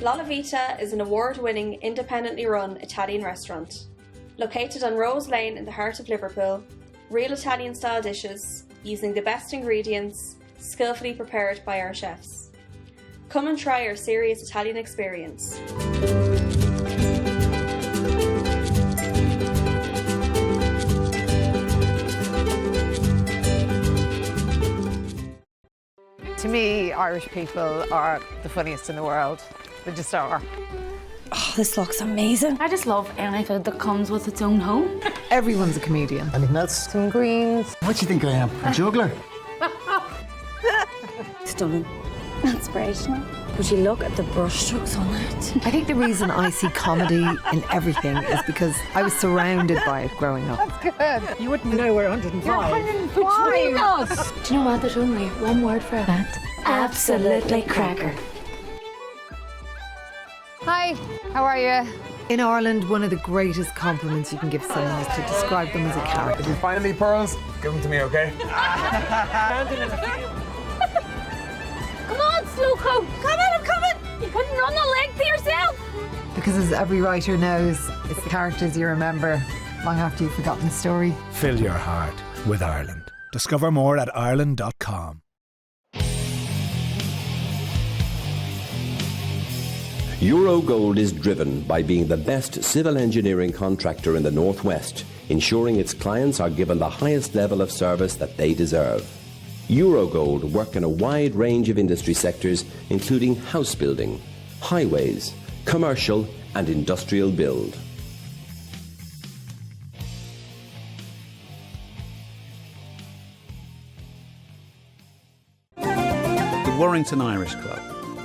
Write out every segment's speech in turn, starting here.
La Vita is an award-winning, independently run Italian restaurant. Located on Rose Lane in the heart of Liverpool, real Italian-style dishes, using the best ingredients, skillfully prepared by our chefs. Come and try our serious Italian experience. To me, Irish people are the funniest in the world. They just are. Oh, this looks amazing. I just love any food that comes with its own home. Everyone's a comedian. Anything else? Some greens. What do you think I am? A juggler? Stunning. Inspirational. Would you look at the brushstrokes on it? I think the reason I see comedy in everything is because I was surrounded by it growing up. That's good. You wouldn't know we're 105. You're 105. Between us. Do you know what? There's only one word for that. Absolutely cracker. Hi, how are you? In Ireland, one of the greatest compliments you can give someone is to describe them as a character. If you find any pearls, give them to me, okay? Come on, Slowco. Come on, I'm coming. You couldn't run the leg to yourself. Because as every writer knows, it's the characters you remember long after you've forgotten the story. Fill your heart with Ireland. Discover more at ireland.com. Eurogold is driven by being the best civil engineering contractor in the Northwest, ensuring its clients are given the highest level of service that they deserve. Eurogold work in a wide range of industry sectors, including house building, highways, commercial and industrial build. The Warrington Irish Club,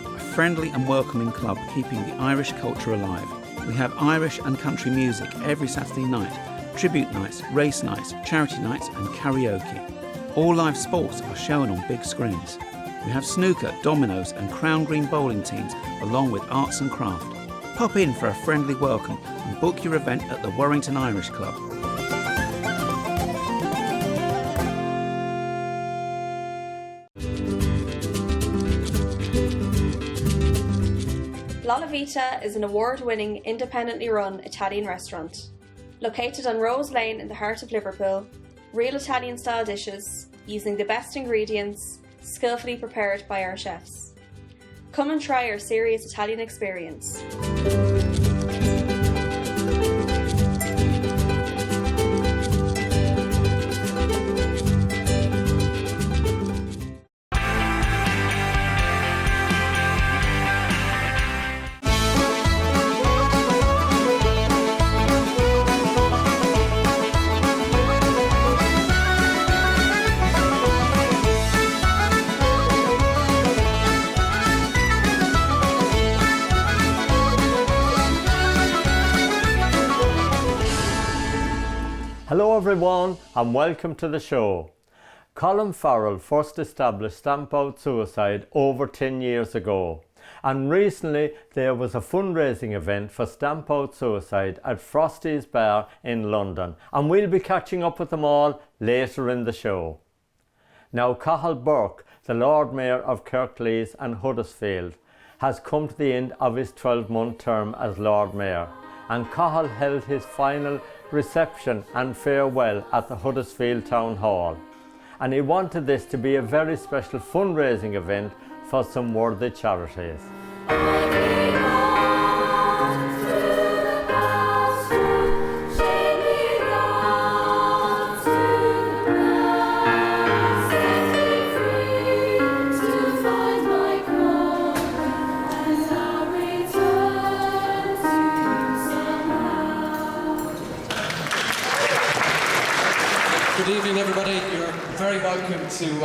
a friendly and welcoming club keeping the Irish culture alive. We have Irish and country music every Saturday night, tribute nights, race nights, charity nights and karaoke. All live sports are shown on big screens. We have snooker, dominoes and Crown Green bowling teams along with arts and craft. Pop in for a friendly welcome and book your event at the Warrington Irish Club. La Vita is an award-winning, independently run Italian restaurant. Located on Rose Lane in the heart of Liverpool, real Italian-style dishes, using the best ingredients, skillfully prepared by our chefs. Come and try our serious Italian experience. Hello everyone and welcome to the show. Colm Farrell first established Stamp Out Suicide over 10 years ago, and recently there was a fundraising event for Stamp Out Suicide at Frosty's bar in London, and we'll be catching up with them all later in the show. Now Cahal Burke, the Lord Mayor of Kirklees and Huddersfield, has come to the end of his 12-month term as Lord Mayor, and Cahal held his final reception and farewell at the Huddersfield Town Hall, and he wanted this to be a very special fundraising event for some worthy charities. Good evening, everybody. You're very welcome to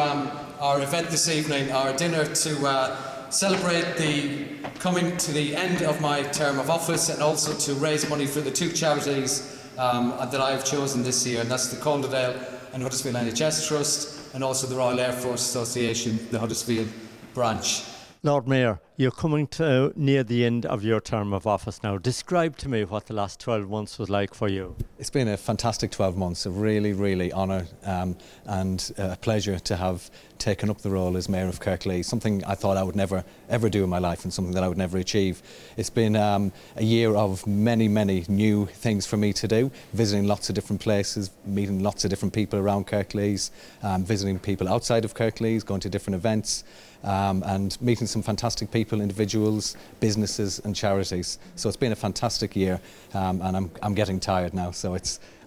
our event this evening, our dinner to celebrate the coming to the end of my term of office and also to raise money for the two charities that I have chosen this year, and that's the Calderdale and Huddersfield NHS Trust and also the Royal Air Force Association, the Huddersfield branch. Lord Mayor, You're coming to near the end of your term of office now. Describe to me what the last 12 months was like for you. It's been a fantastic 12 months, a really honour and a pleasure to have taken up the role as Mayor of Kirklees, something I thought I would never ever do in my life and something that I would never achieve. It's been a year of many new things for me to do, visiting lots of different places, meeting lots of different people around Kirklees, visiting people outside of Kirklees, going to different events, and meeting some fantastic people, individuals, businesses and charities. So it's been a fantastic year, and I'm getting tired now, so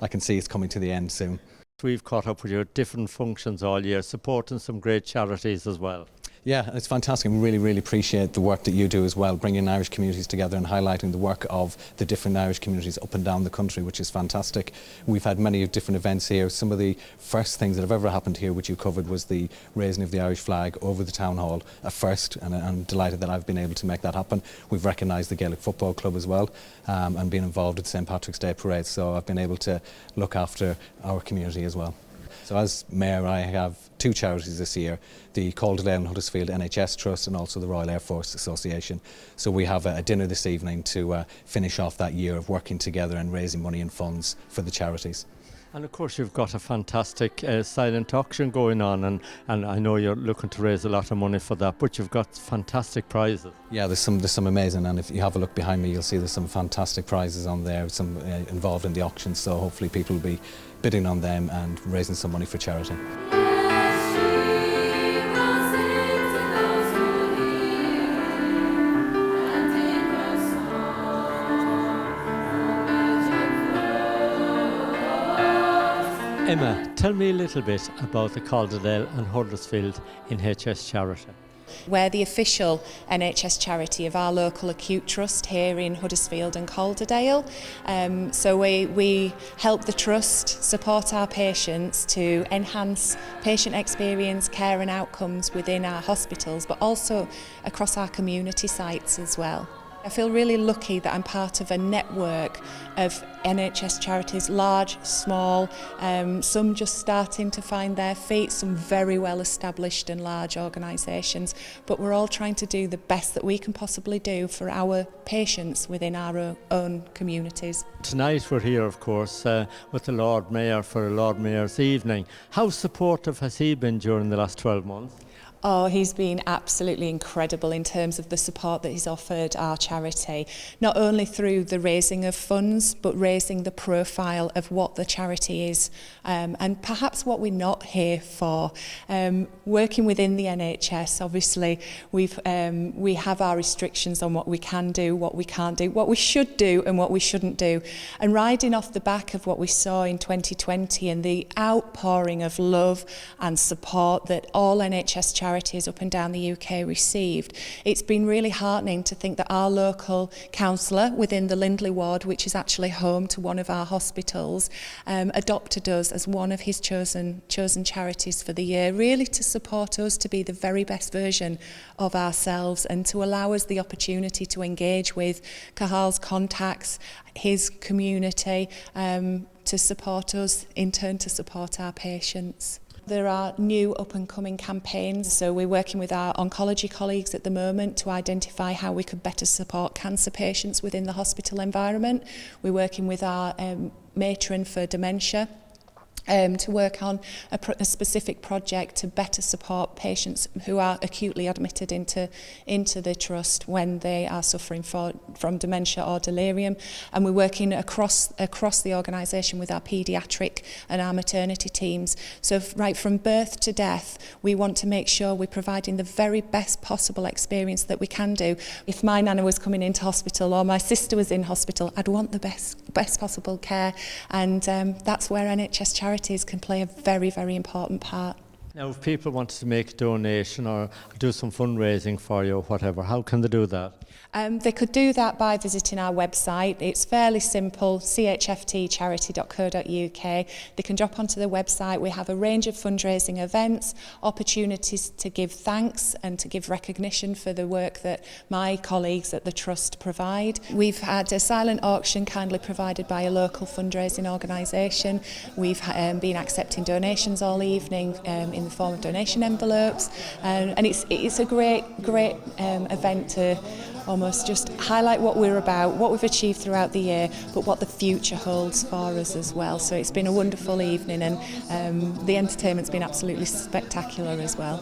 I can see it's coming to the end soon. We've caught up with you at different functions all year, supporting some great charities as well. Yeah, it's fantastic. We really appreciate the work that you do as well, bringing Irish communities together and highlighting the work of the different Irish communities up and down the country, which is fantastic. We've had many different events here. Some of the first things that have ever happened here, which you covered, was the raising of the Irish flag over the town hall, a first, and I'm delighted that I've been able to make that happen. We've recognised the Gaelic Football Club as well, and been involved with St Patrick's Day Parade, so I've been able to look after our community as well. So as Mayor, I have two charities this year, the Calderdale and Huddersfield NHS Trust and also the Royal Air Force Association. So we have a dinner this evening to finish off that year of working together and raising money and funds for the charities. And of course you've got a fantastic silent auction going on, and I know you're looking to raise a lot of money for that, but you've got fantastic prizes. Yeah, there's some amazing, and if you have a look behind me you'll see there's some fantastic prizes on there, some involved in the auction, so hopefully people will be bidding on them and raising some money for charity. Emma, tell me a little bit about the Calderdale and Huddersfield NHS charity. We're the official NHS charity of our local acute trust here in Huddersfield and Calderdale. So we help the trust support our patients to enhance patient experience, care and outcomes within our hospitals, but also across our community sites as well. I feel really lucky that I'm part of a network of NHS charities, large, small, some just starting to find their feet, some very well established and large organisations, but we're all trying to do the best that we can possibly do for our patients within our own communities. Tonight we're here, of course, with the Lord Mayor for a Lord Mayor's evening. How supportive has he been during the last 12 months? Oh, he's been absolutely incredible in terms of the support that he's offered our charity, not only through the raising of funds, but raising the profile of what the charity is, and perhaps what we're not here for. Working within the NHS, obviously, we have our restrictions on what we can do, what we can't do, what we should do and what we shouldn't do. And riding off the back of what we saw in 2020 and the outpouring of love and support that all NHS charities up and down the UK received, it's been really heartening to think that our local councillor within the Lindley ward, which is actually home to one of our hospitals, adopted us as one of his chosen charities for the year, really to support us to be the very best version of ourselves and to allow us the opportunity to engage with Cahal's contacts, his community, to support us, in turn to support our patients. There are new up-and-coming campaigns, so we're working with our oncology colleagues at the moment to identify how we could better support cancer patients within the hospital environment. We're working with our matron for dementia to work on a specific project to better support patients who are acutely admitted into the trust when they are suffering from dementia or delirium. And we're working across the organisation with our paediatric and our maternity teams. So right from birth to death, we want to make sure we're providing the very best possible experience that we can do. If my nana was coming into hospital or my sister was in hospital, I'd want the best possible care, and that's where NHS charities can play a very, very important part. Now, if people wanted to make a donation or do some fundraising for you or whatever, how can they do that? They could do that by visiting our website. It's fairly simple, chftcharity.co.uk. They can drop onto the website. We have a range of fundraising events, opportunities to give thanks and to give recognition for the work that my colleagues at the Trust provide. We've had a silent auction kindly provided by a local fundraising organisation. We've been accepting donations all evening in in the form of donation envelopes, and it's a great event to almost just highlight what we're about, what we've achieved throughout the year, but what the future holds for us as well. So it's been a wonderful evening, and the entertainment's been absolutely spectacular as well.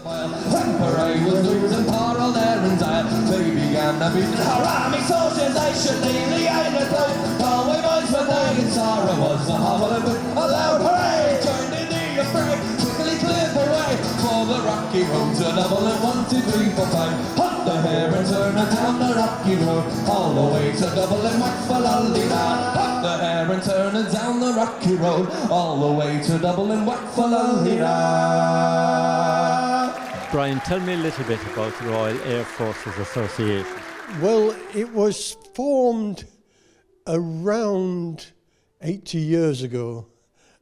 For the rocky road to double and 1, 2, 3, 4, 5. Hunt the hare and turn it down the rocky road, all the way to double and whack for lolly-da. Hunt the hare and turn it down the rocky road, all the way to double and whack for lolly-da. Brian, tell me a little bit about the Royal Air Forces Association. Well, it was formed around 80 years ago,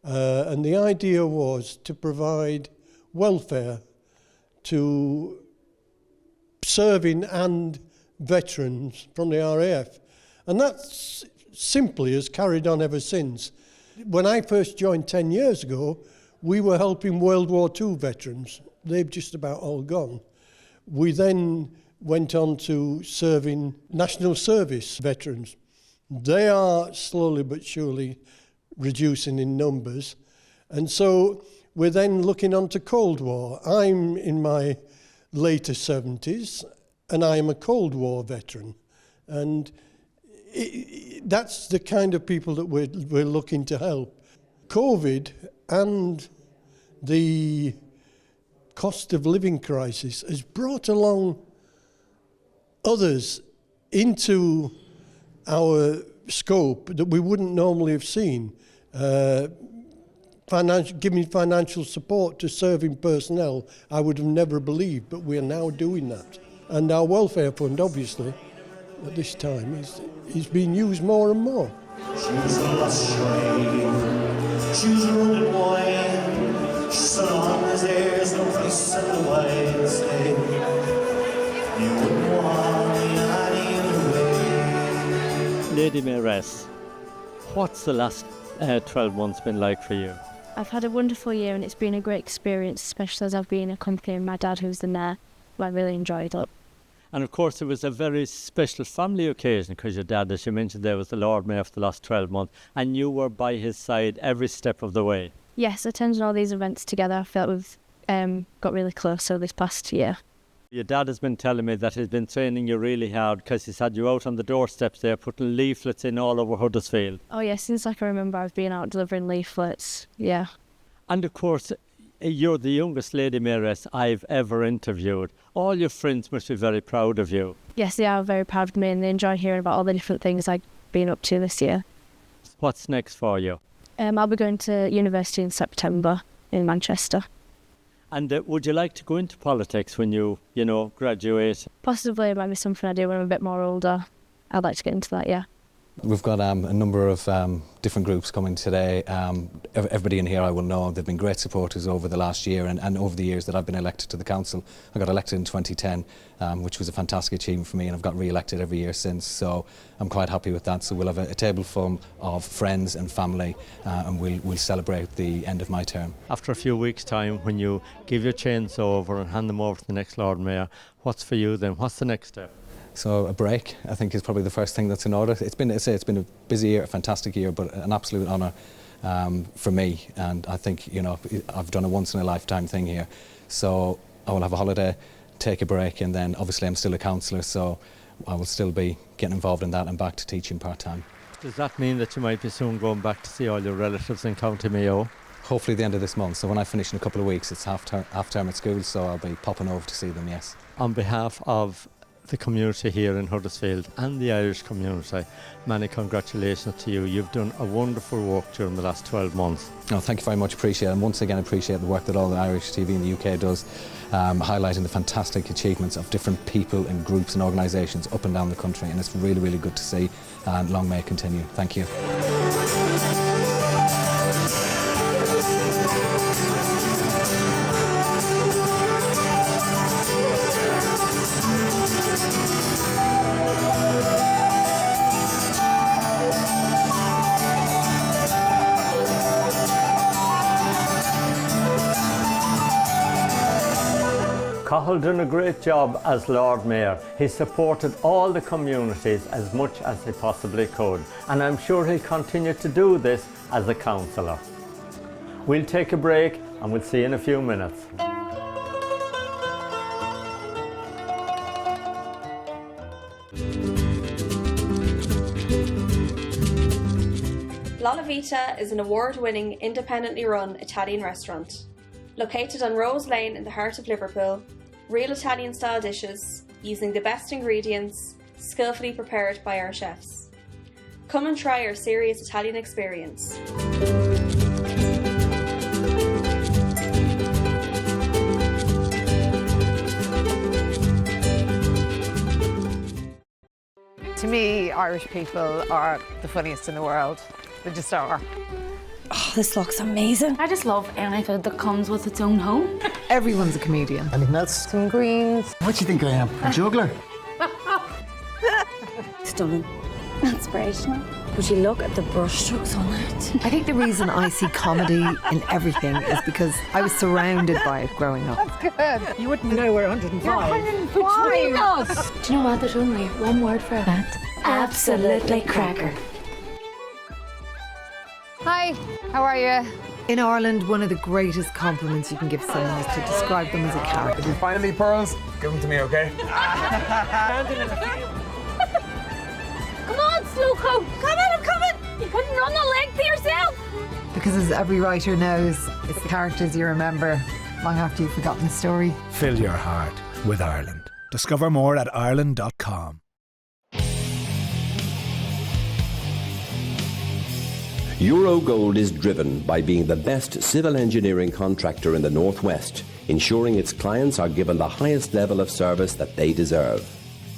and the idea was to provide welfare to serving and veterans from the RAF, and that simply has carried on ever since. When I first joined 10 years ago, we were helping World War II veterans. They've just about all gone. We then went on to serving National Service veterans. They are slowly but surely reducing in numbers, and so we're then looking on to Cold War. I'm in my later 70s, and I am a Cold War veteran. And that's the kind of people that we're looking to help. COVID and the cost of living crisis has brought along others into our scope that we wouldn't normally have seen. Giving financial support to serving personnel, I would have never believed, but we are now doing that. And our welfare fund, obviously, at this time, is being used more and more. She's a lost slave, she's a running wine, so long as there's no place in the wide state, you wouldn't want me any other way. Lady Mayoress, what's the last 12 months been like for you? I've had a wonderful year and it's been a great experience, especially as I've been accompanying my dad, who's the mayor. I really enjoyed it. And of course it was a very special family occasion because your dad, as you mentioned there, was the Lord Mayor for the last 12 months, and you were by his side every step of the way. Yes, attending all these events together, I felt we've got really close over this past year. Your dad has been telling me that he's been training you really hard because he's had you out on the doorsteps there putting leaflets in all over Huddersfield. Oh yeah, since I can remember I've been out delivering leaflets, yeah. And of course, you're the youngest Lady Mayoress I've ever interviewed. All your friends must be very proud of you. Yes, they are very proud of me and they enjoy hearing about all the different things I've been up to this year. What's next for you? I'll be going to university in September in Manchester. And would you like to go into politics when you graduate? Possibly, it might be something I do when I'm a bit more older. I'd like to get into that, yeah. We've got a number of different groups coming today. Everybody in here I will know, they've been great supporters over the last year and over the years that I've been elected to the council. I got elected in 2010, which was a fantastic achievement for me, and I've got re-elected every year since, so I'm quite happy with that. So we'll have a table full of friends and family, and we'll celebrate the end of my term. After a few weeks' time, when you give your chains over and hand them over to the next Lord Mayor, what's for you then? What's the next step? So a break, I think, is probably the first thing that's in order. It's been a busy year, a fantastic year, but an absolute honour for me. And I think, I've done a once-in-a-lifetime thing here. So I will have a holiday, take a break, and then obviously I'm still a councillor, so I will still be getting involved in that and back to teaching part-time. Does that mean that you might be soon going back to see all your relatives in County Mayo? Hopefully the end of this month. So when I finish in a couple of weeks, it's half-term at school, so I'll be popping over to see them, yes. On behalf of the community here in Huddersfield and the Irish community, many congratulations to you. You've done a wonderful work during the last 12 months. Oh, thank you very much, appreciate it. And once again, appreciate the work that all the Irish TV in the UK does, highlighting the fantastic achievements of different people and groups and organisations up and down the country, and it's really, really good to see, and long may it continue. Thank you. Cahal done a great job as Lord Mayor. He supported all the communities as much as he possibly could, and I'm sure he'll continue to do this as a councillor. We'll take a break and we'll see you in a few minutes. La Vita is an award-winning, independently run Italian restaurant. Located on Rose Lane in the heart of Liverpool, real Italian-style dishes, using the best ingredients, skillfully prepared by our chefs. Come and try our serious Italian experience. To me, Irish people are the funniest in the world. They just are. Oh, this looks amazing. I just love any food that comes with its own home. Everyone's a comedian. Anything else? Some greens. What do you think I am? A juggler? Stunning. Inspirational. Would you look at the brushstrokes on it? I think the reason I see comedy in everything is because I was surrounded by it growing up. That's good. You wouldn't know we're 105. You're 105. Between us. Do you know what? There's only one word for that. Absolutely cracker. Hi, how are you? In Ireland, one of the greatest compliments you can give someone is to describe them as a character. If you find any pearls, give them to me, okay? Come on, Slowcoat. Come on, I'm coming. You couldn't run the leg to yourself. Because as every writer knows, it's the characters you remember long after you've forgotten the story. Fill your heart with Ireland. Discover more at Ireland.com. Eurogold is driven by being the best civil engineering contractor in the Northwest, ensuring its clients are given the highest level of service that they deserve.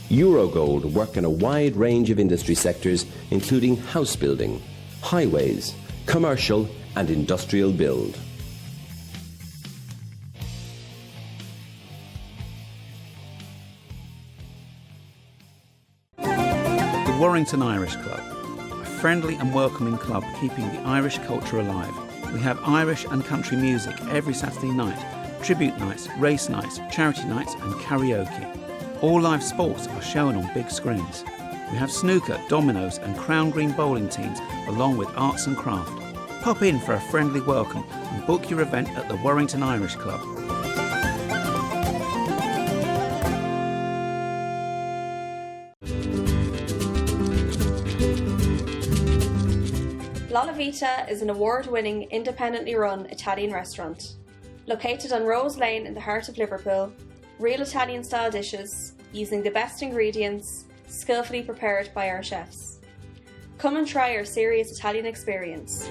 Eurogold work in a wide range of industry sectors, including house building, highways, commercial and industrial build. The Warrington Irish Club, a friendly and welcoming club keeping the Irish culture alive. We have Irish and country music every Saturday night, tribute nights, race nights, charity nights and karaoke. All live sports are shown on big screens. We have snooker, dominoes and Crown Green bowling teams along with arts and craft. Pop in for a friendly welcome and book your event at the Warrington Irish Club. La Vita is an award-winning, independently run Italian restaurant. Located on Rose Lane in the heart of Liverpool, real Italian-style dishes, using the best ingredients, skillfully prepared by our chefs. Come and try our serious Italian experience.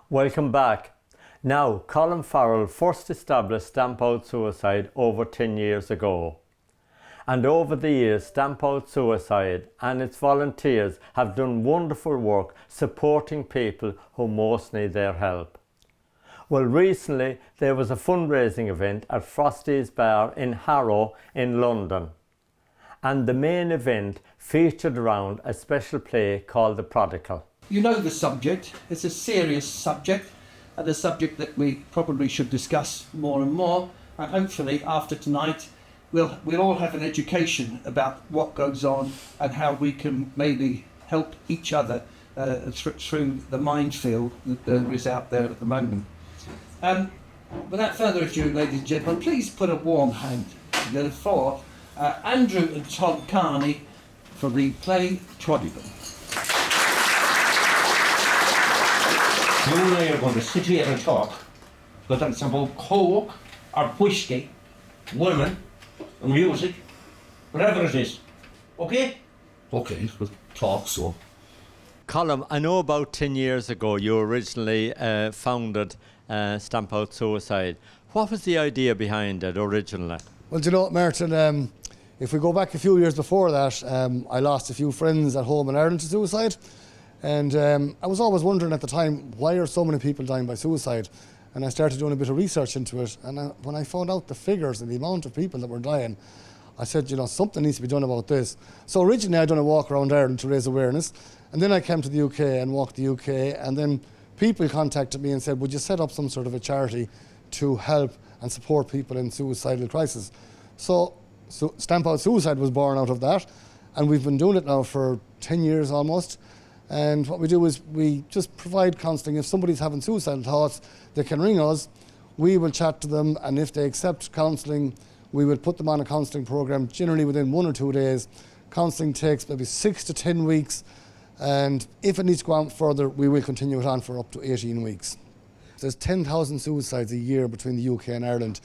Welcome back. Now, Colm Farrell first established Stamp Out Suicide over 10 years ago. And over the years, Stamp Out Suicide and its volunteers have done wonderful work supporting people who most need their help. Well, recently there was a fundraising event at Frosty's bar in Harrow in London. And the main event featured around a special play called The Prodigal. You know the subject. It's a serious subject, and a subject that we probably should discuss more and more. And hopefully, after tonight, we'll all have an education about what goes on and how we can maybe help each other through the minefield that there is out there at the moment. Without further ado, ladies and gentlemen, please put a warm hand together for Andrew and Tom Carney for the play Prodigal. You and I are going to sit here and talk, whether it's about coke or whiskey, women, and music, whatever it is. Okay? Okay, we'll talk so. Colm, I know about 10 years ago you originally founded Stamp Out Suicide. What was the idea behind it originally? Well, do you know what, Martin? If we go back a few years before that, I lost a few friends at home in Ireland to suicide. And I was always wondering at the time, why are so many people dying by suicide? And I started doing a bit of research into it. And when I found out the figures and the amount of people that were dying, I said, you know, something needs to be done about this. So originally I done a walk around Ireland to raise awareness, and then I came to the UK and walked the UK, and then people contacted me and said, would you set up some sort of a charity to help and support people in suicidal crisis? So Stamp Out Suicide was born out of that, and we've been doing it now for 10 years almost. And what we do is we just provide counselling. If somebody's having suicidal thoughts, they can ring us, we will chat to them, and if they accept counselling, we will put them on a counselling programme, generally within 1 or 2 days. Counselling takes maybe 6 to 10 weeks, and if it needs to go on further, we will continue it on for up to 18 weeks. There's 10,000 suicides a year between the UK and Ireland.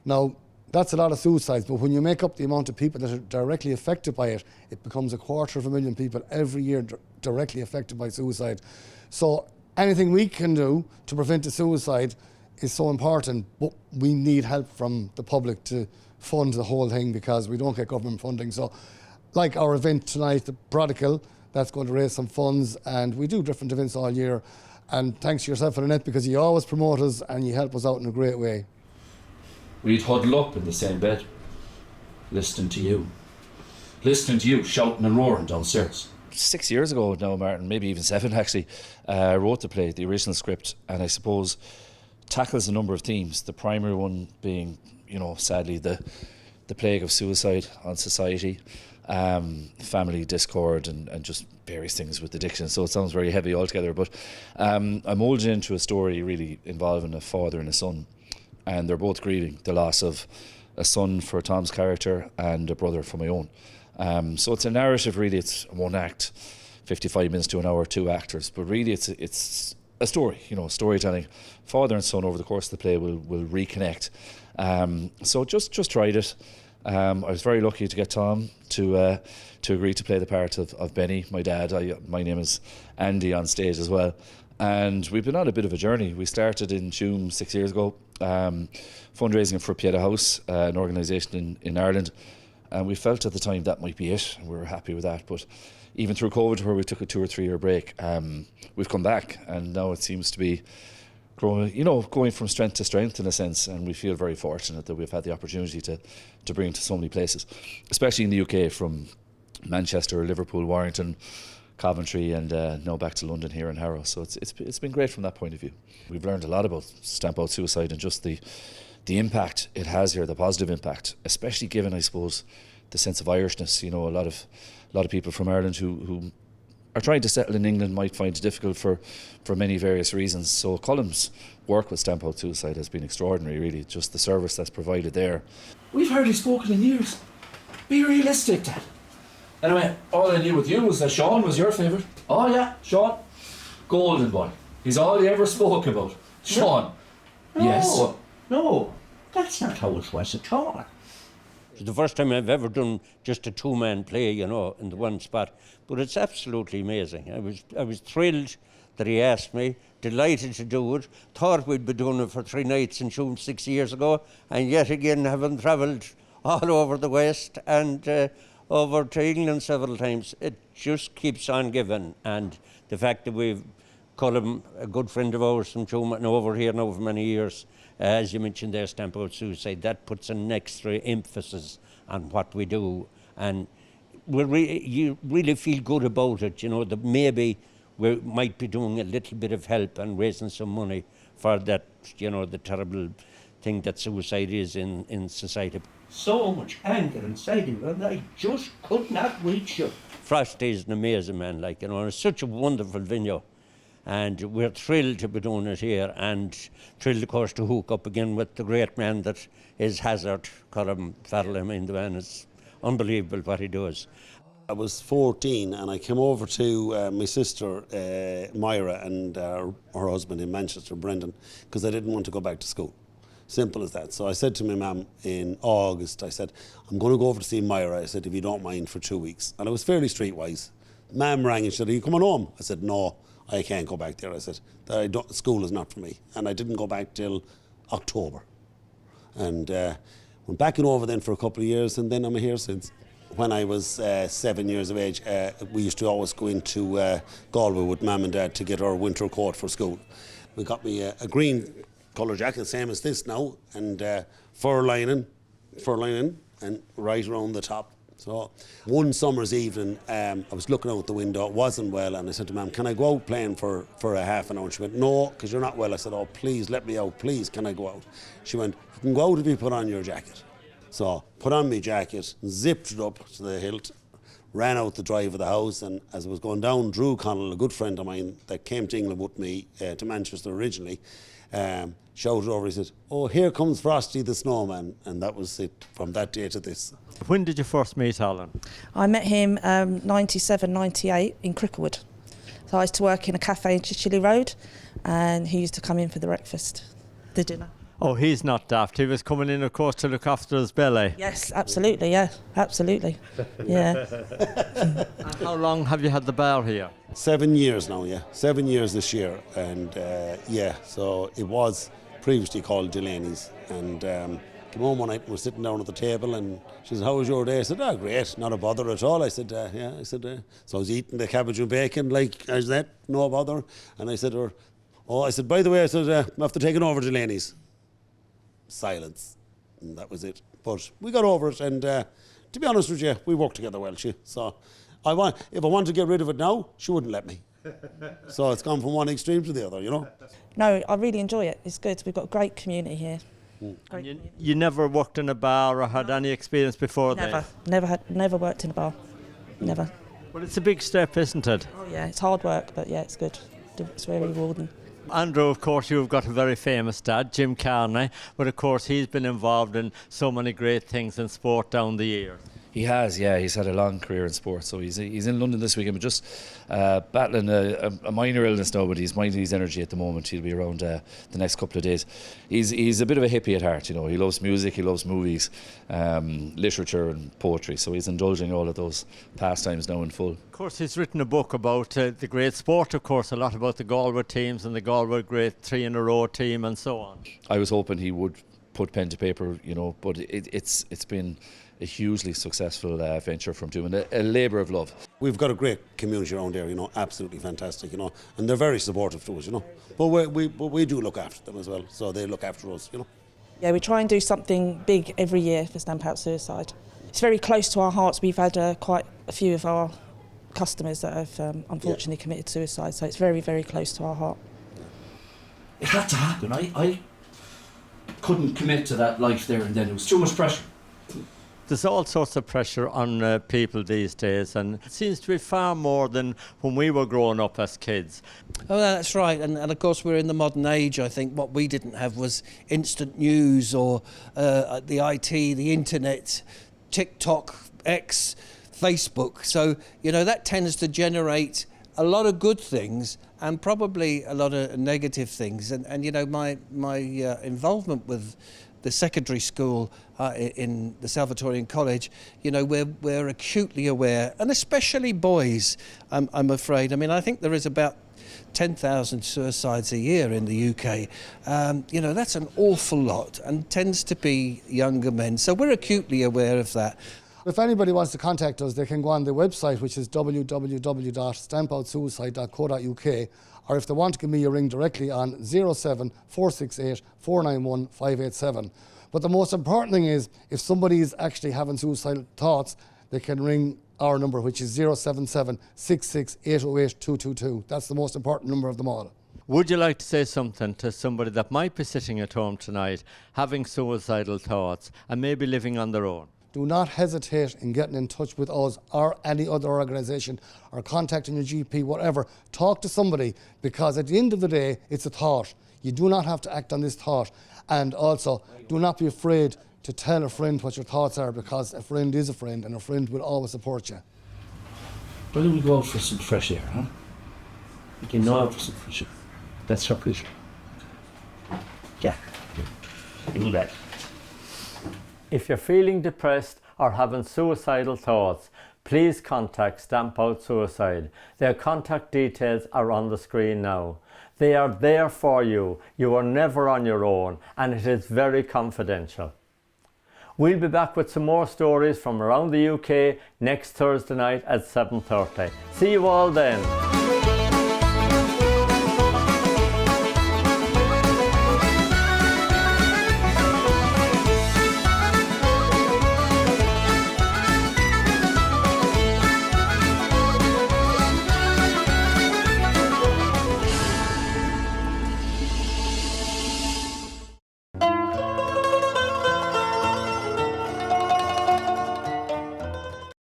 Now, that's a lot of suicides, but when you make up the amount of people that are directly affected by it, it becomes 250,000 people every year directly affected by suicide. So anything we can do to prevent a suicide is so important, but we need help from the public to fund the whole thing because we don't get government funding. So like our event tonight, the Prodigal, that's going to raise some funds, and we do different events all year. And thanks to yourself and Annette, because you always promote us and you help us out in a great way. We'd huddle up in the same bed, listening to you shouting and roaring downstairs. 6 years ago now, Martin, maybe even 7 actually, I wrote the play, the original script, and I suppose tackles a number of themes. The primary one being, you know, sadly the plague of suicide on society, family discord, and just various things with addiction. So it sounds very heavy altogether, but I moulded into a story really involving a father and a son, and they're both grieving the loss of a son for Tom's character and a brother for my own. So it's a narrative, really. It's one act, 55 minutes to an hour, 2 actors, but really it's a story, you know, storytelling. Father and son over the course of the play will reconnect. So just tried it. I was very lucky to get Tom to agree to play the part of Benny, my dad. My name is Andy on stage as well. And we've been on a bit of a journey. We started in June 6 years ago, fundraising for Pieta House, an organisation in Ireland. And we felt at the time that might be it. We were happy with that. But even through COVID, where we took a 2 or 3 year break, we've come back. And now it seems to be growing, you know, going from strength to strength in a sense. And we feel very fortunate that we've had the opportunity to bring it to so many places, especially in the UK, from Manchester, Liverpool, Warrington, Coventry, and now back to London here in Harrow. So it's been great from that point of view. We've learned a lot about Stamp Out Suicide and just the impact it has here, the positive impact, especially given, I suppose, the sense of Irishness. You know, a lot of people from Ireland who are trying to settle in England might find it difficult for many various reasons. So Colm's work with Stamp Out Suicide has been extraordinary, really. Just the service that's provided there. We've hardly spoken in years. Be realistic, Dad. Anyway, all I knew with you was that Sean was your favourite. Oh yeah, Sean. Golden boy. He's all he ever spoke about. Sean. No. Yes. No, that's not how it was at all. It's the first time I've ever done just a 2-man play, you know, in the one spot. But it's absolutely amazing. I was thrilled that he asked me, delighted to do it. Thought we'd be doing it for 3 nights in June 6 years ago, and yet again having travelled all over the West and over to England several times. It just keeps on giving, and the fact that we've Colm, a good friend of ours from Juma, over here now for many years, as you mentioned there, Stamp Out Suicide, that puts an extra emphasis on what we do, and you really feel good about it, you know, that maybe we might be doing a little bit of help and raising some money for that, you know, the terrible thing that suicide is in society. So much anger inside him, and I just could not reach you. Frosty is an amazing man, like, you know, it's such a wonderful venue. And we're thrilled to be doing it here, and thrilled, of course, to hook up again with the great man that is Hazard, Colm Farrell. I mean, the man is unbelievable what he does. I was 14 and I came over to my sister Myra and her husband in Manchester, Brendan, because I didn't want to go back to school. Simple as that. So I said to my mum in August, I said, I'm going to go over to see Myra. I said, if you don't mind, for 2 weeks. And I was fairly streetwise. Mum rang and she said, are you coming home? I said, no, I can't go back there. I said, school is not for me. And I didn't go back till October. And went back and over then for a couple of years, and then I'm here since. When I was 7 years of age, we used to always go into Galway with Mum and Dad to get our winter coat for school. We got me a green colour jacket, same as this now, and fur lining, and right around the top. So one summer's evening, I was looking out the window, it wasn't well, and I said to Mum, can I go out playing for a half an hour? And she went, no, because you're not well. I said, oh, please let me out, please, can I go out? She went, you can go out if you put on your jacket. So put on my jacket, zipped it up to the hilt, ran out the drive of the house, and as I was going down, Drew Connell, a good friend of mine that came to England with me, to Manchester originally, shouted over, he said, oh, here comes Frosty the snowman, and that was it from that day to this. When did you first meet Alan? I met him 97, 98 in Cricklewood. So I used to work in a cafe in Chichilly Road, and he used to come in for the breakfast, the dinner. Oh, he's not daft. He was coming in, of course, to look after his belly. Yes, absolutely, yeah, absolutely. Yeah. And how long have you had the bar here? 7 years now, yeah. 7 years this year. And yeah, so it was previously called Delaney's. And came home one night and we're sitting down at the table and she said, how was your day? I said, oh, great, not a bother at all. I said, yeah. I said, so I was eating the cabbage and bacon like as that, no bother. And I said to her, oh, I said, by the way, I said, I'm after taking over Delaney's. Silence, and that was it. But we got over it, and to be honest with you, we worked together well. So if I want to get rid of it now, she wouldn't let me. So it's gone from one extreme to the other, you know. No, I really enjoy it. It's good. We've got a great community here. You never worked in a bar or had any experience before Never. then? Never worked in a bar. Never. Well, it's a big step, isn't it? Oh yeah, it's hard work, but yeah, it's good. It's very rewarding. Andrew, of course, you've got a very famous dad, Jim Carney, but of course he's been involved in so many great things in sport down the years. He has, yeah. He's had a long career in sport, so he's in London this weekend, but just battling a minor illness now, but he's minding his energy at the moment. He'll be around the next couple of days. He's a bit of a hippie at heart, you know. He loves music, he loves movies, literature and poetry, so he's indulging all of those pastimes now in full. Of course, he's written a book about the great sport, of course, a lot about the Galway teams and the Galway great 3-in-a-row team and so on. I was hoping he would put pen to paper, you know, but it's been a hugely successful venture from doing a labour of love. We've got a great community around there, you know, absolutely fantastic, you know, and they're very supportive to us, you know. But we do look after them as well, so they look after us, you know. Yeah, we try and do something big every year for Stamp Out Suicide. It's very close to our hearts. We've had quite a few of our customers that have unfortunately committed suicide, so it's very, very close to our heart. It had to happen. I couldn't commit to that life there and then. It was too much pressure. There's all sorts of pressure on people these days, and it seems to be far more than when we were growing up as kids. Oh, that's right, and of course we're in the modern age. I think what we didn't have was instant news or the IT, the internet, TikTok, X, Facebook. So, you know, that tends to generate a lot of good things and probably a lot of negative things. And you know, my involvement with the secondary school in the Salvatorian College, you know, we're acutely aware, and especially boys, I'm afraid. I mean, I think there is about 10,000 suicides a year in the UK. You know, that's an awful lot and tends to be younger men. So we're acutely aware of that. If anybody wants to contact us, they can go on the website, which is www.stampoutssuicide.co.uk, or if they want to give me a ring directly on 07 468 491 587. But the most important thing is, if somebody is actually having suicidal thoughts, they can ring our number, which is 077 66 808 222. That's the most important number of them all. Would you like to say something to somebody that might be sitting at home tonight, having suicidal thoughts and maybe living on their own? Do not hesitate in getting in touch with us or any other organisation, or contacting your GP, whatever. Talk to somebody, because at the end of the day, it's a thought. You do not have to act on this thought. And also, do not be afraid to tell a friend what your thoughts are, because a friend is a friend and a friend will always support you. Why don't we go out for some fresh air, huh? We can go out for some fresh air. That's our pleasure. Yeah. Do that. If you're feeling depressed or having suicidal thoughts, please contact Stamp Out Suicide. Their contact details are on the screen now. They are there for you. You are never on your own, and it is very confidential. We'll be back with some more stories from around the UK next Thursday night at 7:30. See you all then.